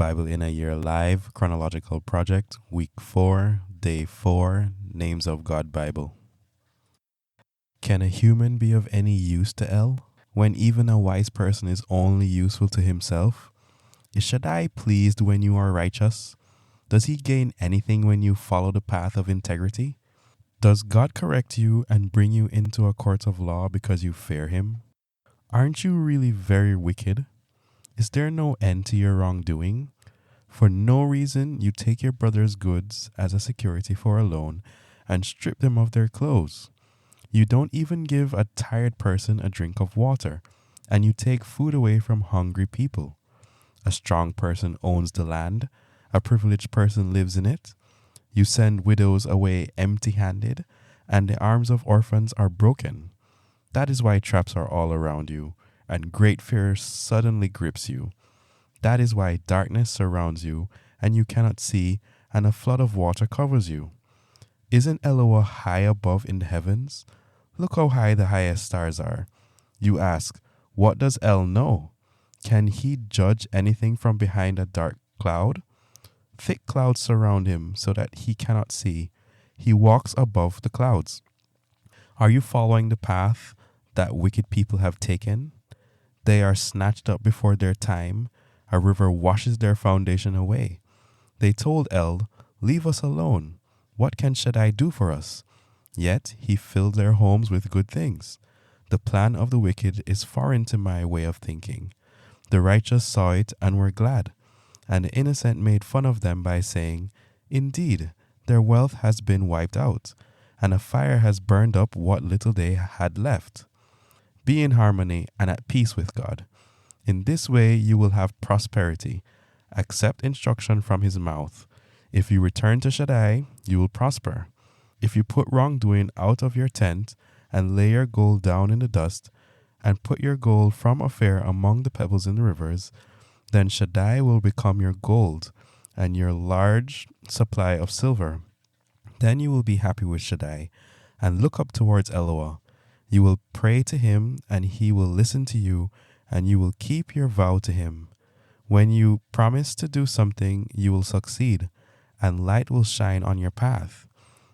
Bible in a Year Live Chronological Project, Week 4, Day 4, Names of God Bible. Can a human be of any use to El, when even a wise person is only useful to himself? Is Shaddai pleased when you are righteous? Does he gain anything when you follow the path of integrity? Does God correct you and bring you into a court of law because you fear him? Aren't you really very wicked? Is there no end to your wrongdoing? For no reason you take your brother's goods as a security for a loan and strip them of their clothes. You don't even give a tired person a drink of water, and you take food away from hungry people. A strong person owns the land, a privileged person lives in it. You send widows away empty-handed, and the arms of orphans are broken. That is why traps are all around you, and great fear suddenly grips you. That is why darkness surrounds you, and you cannot see, and a flood of water covers you. Isn't Eloah high above in the heavens? Look how high the highest stars are. You ask, what does El know? Can he judge anything from behind a dark cloud? Thick clouds surround him so that he cannot see. He walks above the clouds. Are you following the path that wicked people have taken? They are snatched up before their time. A river washes their foundation away. They told El, leave us alone. What can Shaddai do for us? Yet he filled their homes with good things. The plan of the wicked is foreign to my way of thinking. The righteous saw it and were glad, and the innocent made fun of them by saying, indeed, their wealth has been wiped out, and a fire has burned up what little they had left. Be in harmony and at peace with God. In this way you will have prosperity. Accept instruction from his mouth. If you return to Shaddai, you will prosper. If you put wrongdoing out of your tent, and lay your gold down in the dust, and put your gold from afar among the pebbles in the rivers, then Shaddai will become your gold, and your large supply of silver. Then you will be happy with Shaddai, and look up towards Eloah. You will pray to him, and he will listen to you, and you will keep your vow to him. When you promise to do something, you will succeed, and light will shine on your path.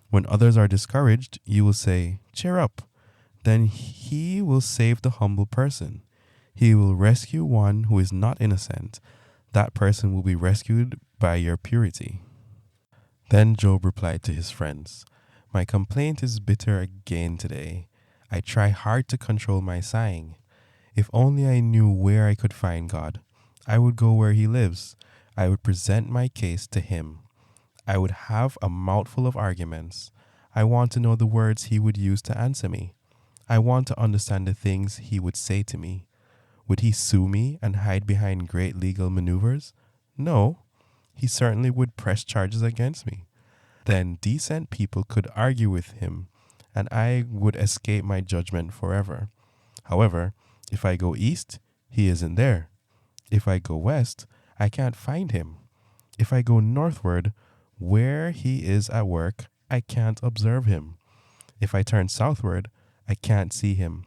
When others are discouraged, you will say, cheer up. Then he will save the humble person. He will rescue one who is not innocent. That person will be rescued by your purity. Then Job replied to his friends, my complaint is bitter again today. I try hard to control my sighing. If only I knew where I could find God. I would go where he lives. I would present my case to him. I would have a mouthful of arguments. I want to know the words he would use to answer me. I want to understand the things he would say to me. Would he sue me and hide behind great legal maneuvers? No, he certainly would press charges against me. Then decent people could argue with him, and I would escape my judgment forever. However, if I go east, he isn't there. If I go west, I can't find him. If I go northward, where he is at work, I can't observe him. If I turn southward, I can't see him.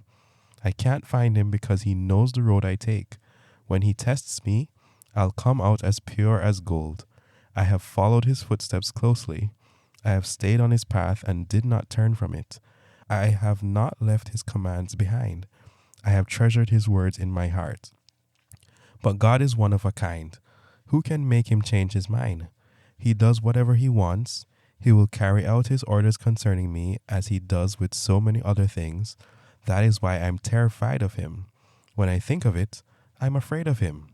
I can't find him because he knows the road I take. When he tests me, I'll come out as pure as gold. I have followed his footsteps closely. I have stayed on his path and did not turn from it. I have not left his commands behind. I have treasured his words in my heart. But God is one of a kind. Who can make him change his mind? He does whatever he wants. He will carry out his orders concerning me as he does with so many other things. That is why I'm terrified of him. When I think of it, I'm afraid of him.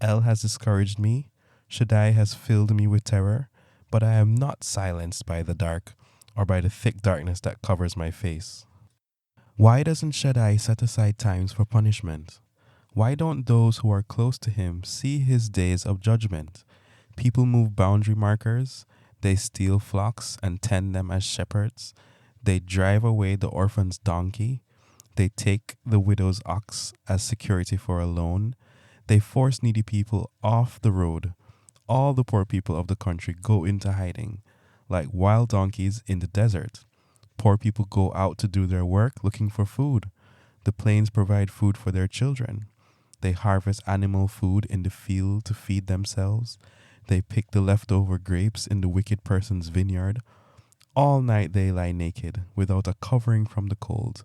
El has discouraged me. Shaddai has filled me with terror. But I am not silenced by the dark or by the thick darkness that covers my face. Why doesn't Shaddai set aside times for punishment? Why don't those who are close to him see his days of judgment? People move boundary markers. They steal flocks and tend them as shepherds. They drive away the orphan's donkey. They take the widow's ox as security for a loan. They force needy people off the road. All the poor people of the country go into hiding, like wild donkeys in the desert. Poor people go out to do their work looking for food. The plains provide food for their children. They harvest animal food in the field to feed themselves. They pick the leftover grapes in the wicked person's vineyard. All night they lie naked, without a covering from the cold.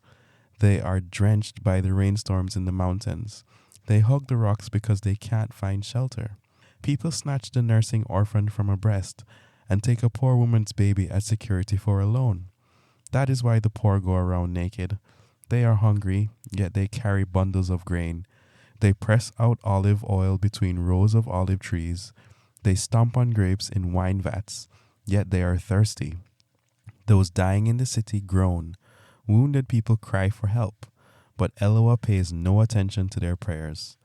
They are drenched by the rainstorms in the mountains. They hug the rocks because they can't find shelter. People snatch the nursing orphan from a breast and take a poor woman's baby as security for a loan. That is why the poor go around naked. They are hungry, yet they carry bundles of grain. They press out olive oil between rows of olive trees. They stomp on grapes in wine vats, yet they are thirsty. Those dying in the city groan. Wounded people cry for help, but Eloah pays no attention to their prayers.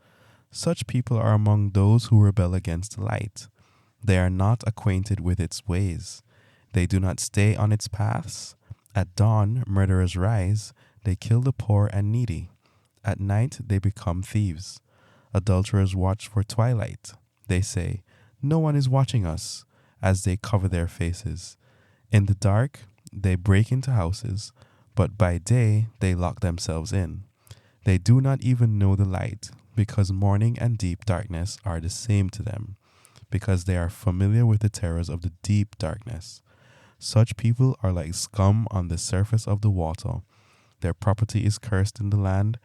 Such people are among those who rebel against the light. They are not acquainted with its ways. They do not stay on its paths. At dawn, murderers rise. They kill the poor and needy. At night, they become thieves. Adulterers watch for twilight. They say, "No one is watching us," as they cover their faces. In the dark, they break into houses, but by day they lock themselves in. They do not even know the light, because morning and deep darkness are the same to them, because they are familiar with the terrors of the deep darkness. Such people are like scum on the surface of the water. Their property is cursed in the land.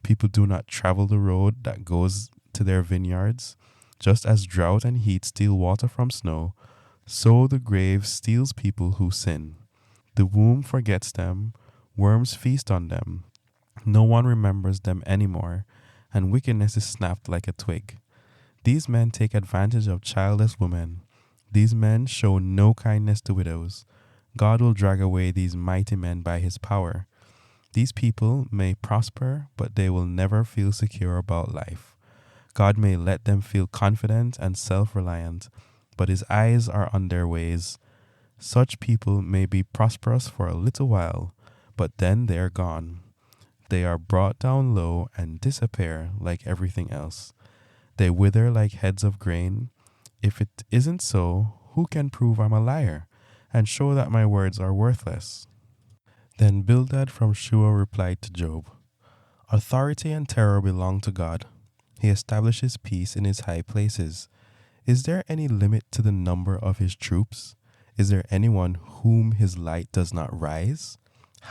People do not travel the road that goes to their vineyards. Just as drought and heat steal water from snow, so the grave steals people who sin. The womb forgets them. Worms feast on them. No one remembers them anymore, and wickedness is snapped like a twig. These men take advantage of childless women. These men show no kindness to widows. God will drag away these mighty men by his power. These people may prosper, but they will never feel secure about life. God may let them feel confident and self-reliant, but his eyes are on their ways. Such people may be prosperous for a little while, but then they are gone. They are brought down low and disappear like everything else. They wither like heads of grain. If it isn't so, who can prove I'm a liar and show that my words are worthless? Then Bildad from Shua replied to Job, "Authority and terror belong to God. He establishes peace in his high places. Is there any limit to the number of his troops? Is there anyone whom his light does not rise?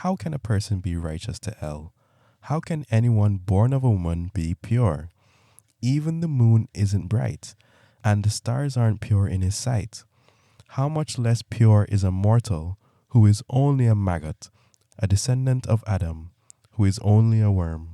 How can a person be righteous to El? How can anyone born of a woman be pure? Even the moon isn't bright, and the stars aren't pure in his sight. How much less pure is a mortal who is only a maggot, a descendant of Adam, who is only a worm?"